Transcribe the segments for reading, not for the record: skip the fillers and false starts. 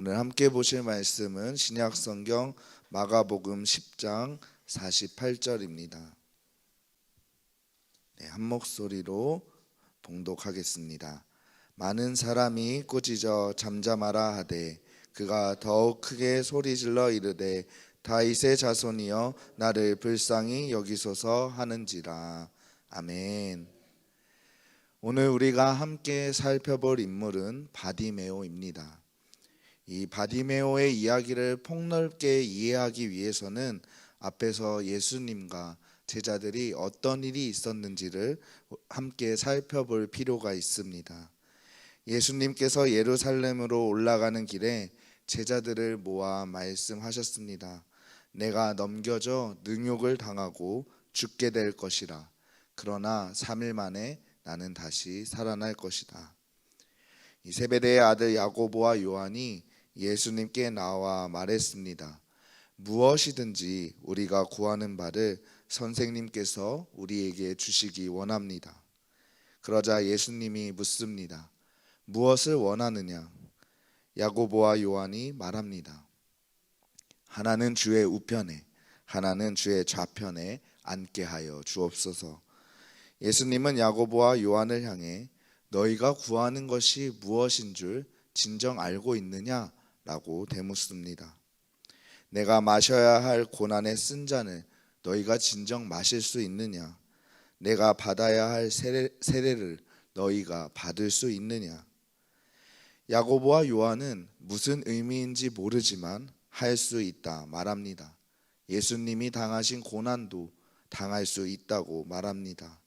오늘 함께 보실 말씀은 신약성경 마가복음 10장 48절입니다. 한 목소리로 봉독하겠습니다. 많은 사람이 꾸짖어 잠잠하라 하되 그가 더욱 크게 소리질러 이르되 다윗의 자손이여 나를 불쌍히 여기소서 하는지라. 아멘. 오늘 우리가 함께 살펴볼 인물은 바디메오입니다. 이 바디메오의 이야기를 폭넓게 이해하기 위해서는 앞에서 예수님과 제자들이 어떤 일이 있었는지를 함께 살펴볼 필요가 있습니다. 예수님께서 예루살렘으로 올라가는 길에 제자들을 모아 말씀하셨습니다. 내가 넘겨져 능욕을 당하고 죽게 될 것이라. 그러나 3일 만에 나는 다시 살아날 것이다. 이 세베대의 아들 야고보와 요한이 예수님께 나와 말했습니다. 무엇이든지 우리가 구하는 바를 선생님께서 우리에게 주시기 원합니다. 그러자 예수님이 묻습니다. 무엇을 원하느냐? 야고보와 요한이 말합니다. 하나는 주의 우편에, 하나는 주의 좌편에 앉게 하여 주옵소서. 예수님은 야고보와 요한을 향해 너희가 구하는 것이 무엇인 줄 진정 알고 있느냐? 라고 되묻습니다. 내가 마셔야 할 고난의 쓴 잔을 너희가 진정 마실 수 있느냐? 내가 받아야 할 세례를 너희가 받을 수 있느냐? 야고보와 요한은 무슨 의미인지 모르지만 할 수 있다 말합니다. 예수님이 당하신 고난도 당할 수 있다고 말합니다.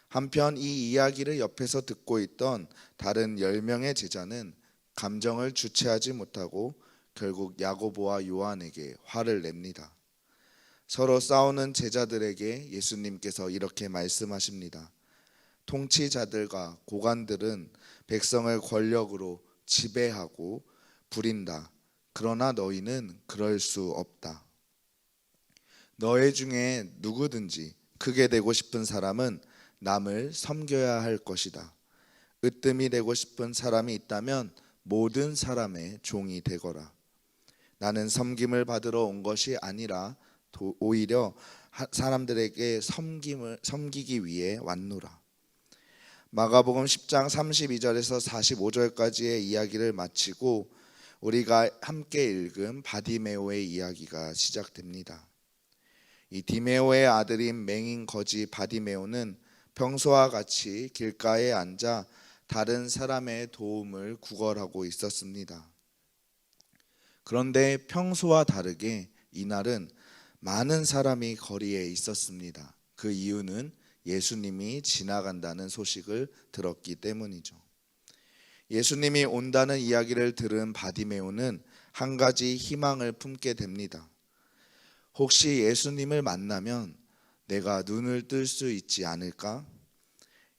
한편 이 이야기를 옆에서 듣고 있던 다른 10명의 제자는 감정을 주체하지 못하고 결국 야고보와 요한에게 화를 냅니다. 서로 싸우는 제자들에게 예수님께서 이렇게 말씀하십니다. 통치자들과 고관들은 백성을 권력으로 지배하고 부린다. 그러나 너희는 그럴 수 없다. 너희 중에 누구든지 크게 되고 싶은 사람은 남을 섬겨야 할 것이다. 으뜸이 되고 싶은 사람이 있다면 모든 사람의 종이 되거라. 나는 섬김을 받으러 온 것이 아니라 오히려 사람들에게 섬기기 위해 왔노라. 마가복음 10장 32절에서 45절까지의 이야기를 마치고 우리가 함께 읽은 바디메오의 이야기가 시작됩니다. 이 디메오의 아들인 맹인 거지 바디메오는 평소와 같이 길가에 앉아 다른 사람의 도움을 구걸하고 있었습니다. 그런데 평소와 다르게 이날은 많은 사람이 거리에 있었습니다. 그 이유는 예수님이 지나간다는 소식을 들었기 때문이죠. 예수님이 온다는 이야기를 들은 바디메오는 한 가지 희망을 품게 됩니다. 혹시 예수님을 만나면 내가 눈을 뜰 수 있지 않을까?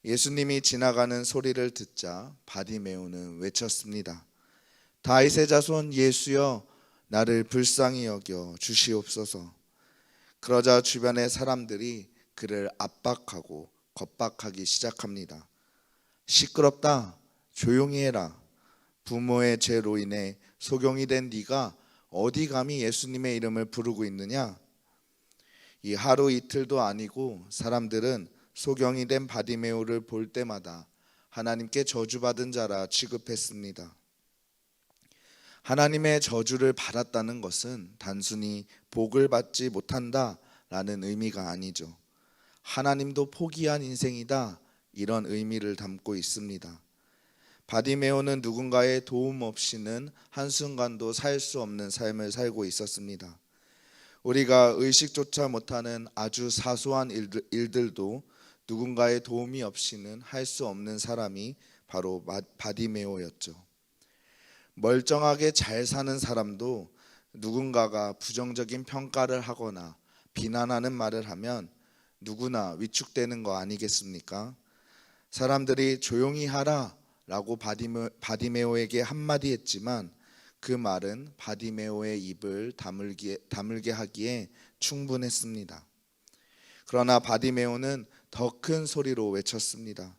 예수님이 지나가는 소리를 듣자 바디메오는 외쳤습니다. 다윗의 자손 예수여, 나를 불쌍히 여겨 주시옵소서. 그러자 주변의 사람들이 그를 압박하고 겁박하기 시작합니다. 시끄럽다, 조용히 해라. 부모의 죄로 인해 소경이 된 네가 어디 감히 예수님의 이름을 부르고 있느냐? 이 하루 이틀도 아니고 사람들은 소경이 된 바디메오를 볼 때마다 하나님께 저주받은 자라 취급했습니다. 하나님의 저주를 받았다는 것은 단순히 복을 받지 못한다라는 의미가 아니죠. 하나님도 포기한 인생이다, 이런 의미를 담고 있습니다. 바디메오는 누군가의 도움 없이는 한순간도 살 수 없는 삶을 살고 있었습니다. 우리가 의식조차 못하는 아주 사소한 일들도 누군가의 도움이 없이는 할 수 없는 사람이 바로 바디메오였죠. 멀쩡하게 잘 사는 사람도 누군가가 부정적인 평가를 하거나 비난하는 말을 하면 누구나 위축되는 거 아니겠습니까? 사람들이 조용히 하라 라고 바디메오에게 한마디 했지만 그 말은 바디메오의 입을 다물게 하기에 충분했습니다. 그러나 바디메오는 더 큰 소리로 외쳤습니다.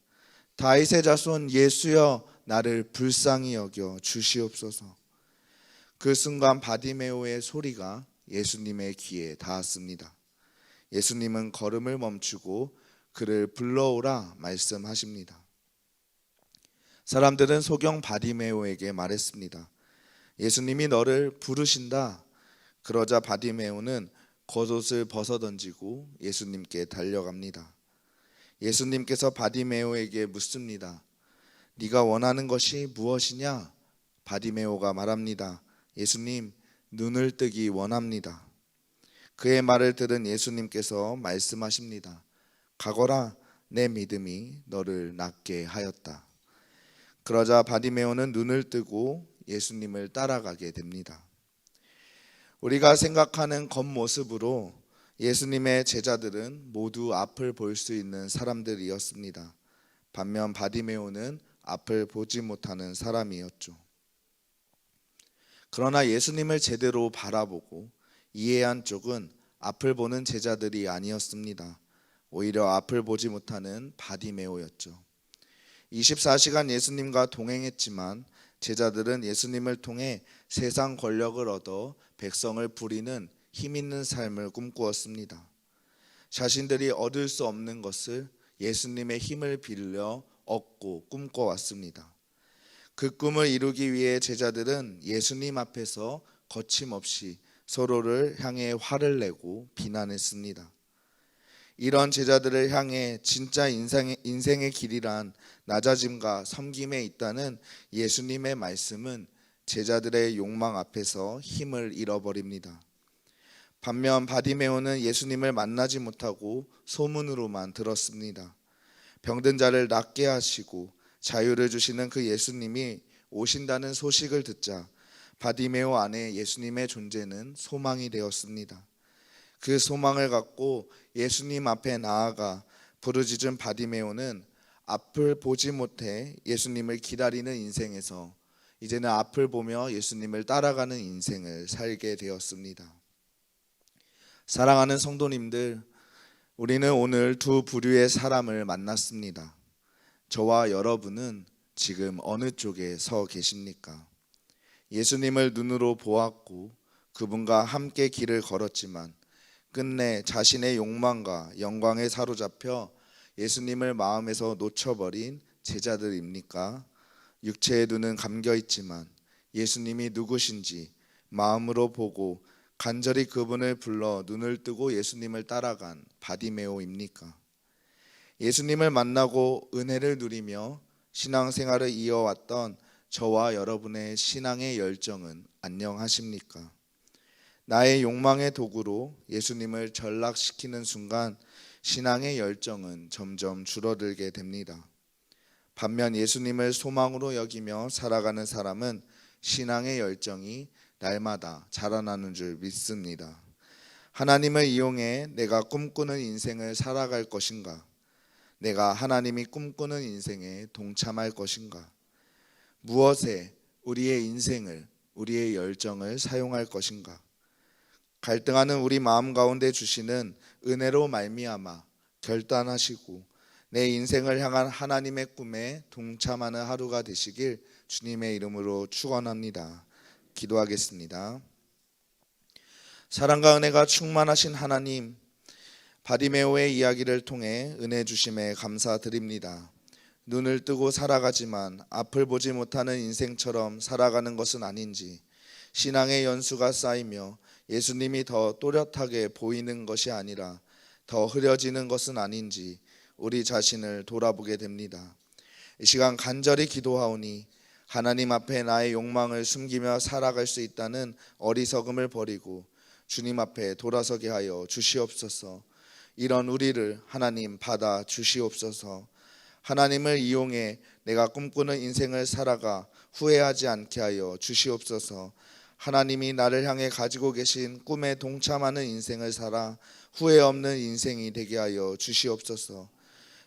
다윗의 자손 예수여, 나를 불쌍히 여겨 주시옵소서. 그 순간 바디메오의 소리가 예수님의 귀에 닿았습니다. 예수님은 걸음을 멈추고 그를 불러오라 말씀하십니다. 사람들은 소경 바디메오에게 말했습니다. 예수님이 너를 부르신다. 그러자 바디메오는 겉옷을 벗어던지고 예수님께 달려갑니다. 예수님께서 바디메오에게 묻습니다. 네가 원하는 것이 무엇이냐? 바디메오가 말합니다. 예수님, 눈을 뜨기 원합니다. 그의 말을 들은 예수님께서 말씀하십니다. 가거라, 내 믿음이 너를 낫게 하였다. 그러자 바디메오는 눈을 뜨고 예수님을 따라가게 됩니다. 우리가 생각하는 겉모습으로 예수님의 제자들은 모두 앞을 볼 수 있는 사람들이었습니다. 반면 바디메오는 앞을 보지 못하는 사람이었죠. 그러나 예수님을 제대로 바라보고 이해한 쪽은 앞을 보는 제자들이 아니었습니다. 오히려 앞을 보지 못하는 바디메오였죠. 24시간 예수님과 동행했지만 제자들은 예수님을 통해 세상 권력을 얻어 백성을 부리는 힘 있는 삶을 꿈꾸었습니다. 자신들이 얻을 수 없는 것을 예수님의 힘을 빌려 얻고 꿈꿔왔습니다. 그 꿈을 이루기 위해 제자들은 예수님 앞에서 거침없이 서로를 향해 화를 내고 비난했습니다. 이런 제자들을 향해 진짜 인생의 길이란 낮아짐과 섬김에 있다는 예수님의 말씀은 제자들의 욕망 앞에서 힘을 잃어버립니다. 반면 바디메오는 예수님을 만나지 못하고 소문으로만 들었습니다. 병든 자를 낫게 하시고 자유를 주시는 그 예수님이 오신다는 소식을 듣자 바디메오 안에 예수님의 존재는 소망이 되었습니다. 그 소망을 갖고 예수님 앞에 나아가 부르짖은 바디메오는 앞을 보지 못해 예수님을 기다리는 인생에서 이제는 앞을 보며 예수님을 따라가는 인생을 살게 되었습니다. 사랑하는 성도님들, 우리는 오늘 두 부류의 사람을 만났습니다. 저와 여러분은 지금 어느 쪽에 서 계십니까? 예수님을 눈으로 보았고 그분과 함께 길을 걸었지만 끝내 자신의 욕망과 영광에 사로잡혀 예수님을 마음에서 놓쳐버린 제자들입니까? 육체의 눈은 감겨 있지만 예수님이 누구신지 마음으로 보고 간절히 그분을 불러 눈을 뜨고 예수님을 따라간 바디메오입니까? 예수님을 만나고 은혜를 누리며 신앙생활을 이어왔던 저와 여러분의 신앙의 열정은 안녕하십니까? 나의 욕망의 도구로 예수님을 전락시키는 순간 신앙의 열정은 점점 줄어들게 됩니다. 반면 예수님을 소망으로 여기며 살아가는 사람은 신앙의 열정이 날마다 자라나는 줄 믿습니다. 하나님을 이용해 내가 꿈꾸는 인생을 살아갈 것인가? 내가 하나님이 꿈꾸는 인생에 동참할 것인가? 무엇에 우리의 인생을, 우리의 열정을 사용할 것인가? 갈등하는 우리 마음 가운데 주시는 은혜로 말미암아 결단하시고 내 인생을 향한 하나님의 꿈에 동참하는 하루가 되시길 주님의 이름으로 축원합니다. 기도하겠습니다. 사랑과 은혜가 충만하신 하나님, 바디메오의 이야기를 통해 은혜 주심에 감사드립니다. 눈을 뜨고 살아가지만 앞을 보지 못하는 인생처럼 살아가는 것은 아닌지, 신앙의 연수가 쌓이며 예수님이 더 또렷하게 보이는 것이 아니라 더 흐려지는 것은 아닌지 우리 자신을 돌아보게 됩니다. 이 시간 간절히 기도하오니 하나님 앞에 나의 욕망을 숨기며 살아갈 수 있다는 어리석음을 버리고 주님 앞에 돌아서게 하여 주시옵소서. 이런 우리를 하나님 받아 주시옵소서. 하나님을 이용해 내가 꿈꾸는 인생을 살아가 후회하지 않게 하여 주시옵소서. 하나님이 나를 향해 가지고 계신 꿈에 동참하는 인생을 살아 후회 없는 인생이 되게 하여 주시옵소서.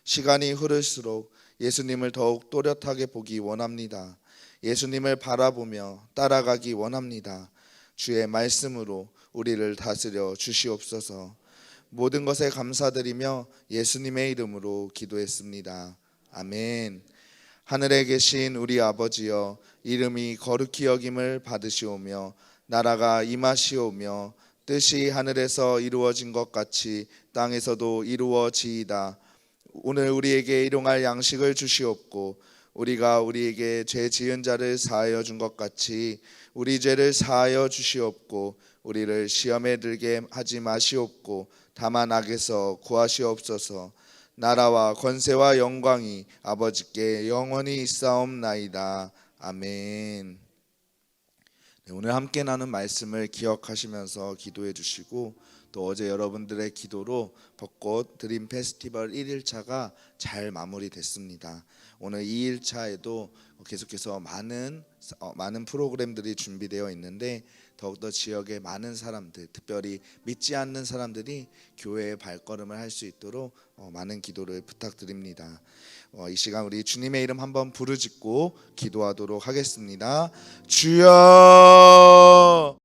시간이 흐를수록 예수님을 더욱 또렷하게 보기 원합니다. 예수님을 바라보며 따라가기 원합니다. 주의 말씀으로 우리를 다스려 주시옵소서. 모든 것에 감사드리며 예수님의 이름으로 기도했습니다. 아멘. 하늘에 계신 우리 아버지여, 이름이 거룩히 여김을 받으시오며 나라가 임하시오며 뜻이 하늘에서 이루어진 것 같이 땅에서도 이루어지이다. 오늘 우리에게 일용할 양식을 주시옵고 우리가 우리에게 죄 지은 자를 사하여 준 것 같이 우리 죄를 사하여 주시옵고 우리를 시험에 들게 하지 마시옵고 다만 악에서 구하시옵소서. 나라와 권세와 영광이 아버지께 영원히 있사옵나이다. 아멘. 네, 오늘 함께 나눈 말씀을 기억하시면서 기도해 주시고 또 어제 여러분들의 기도로 벚꽃 드림 페스티벌 1일차가 잘 마무리됐습니다. 오늘 2일차에도 계속해서 많은 프로그램들이 준비되어 있는데 더욱더 지역의 많은 사람들, 특별히 믿지 않는 사람들이 교회의 발걸음을 할 수 있도록 많은 기도를 부탁드립니다. 이 시간 우리 주님의 이름 한번 부르짖고 기도하도록 하겠습니다. 주여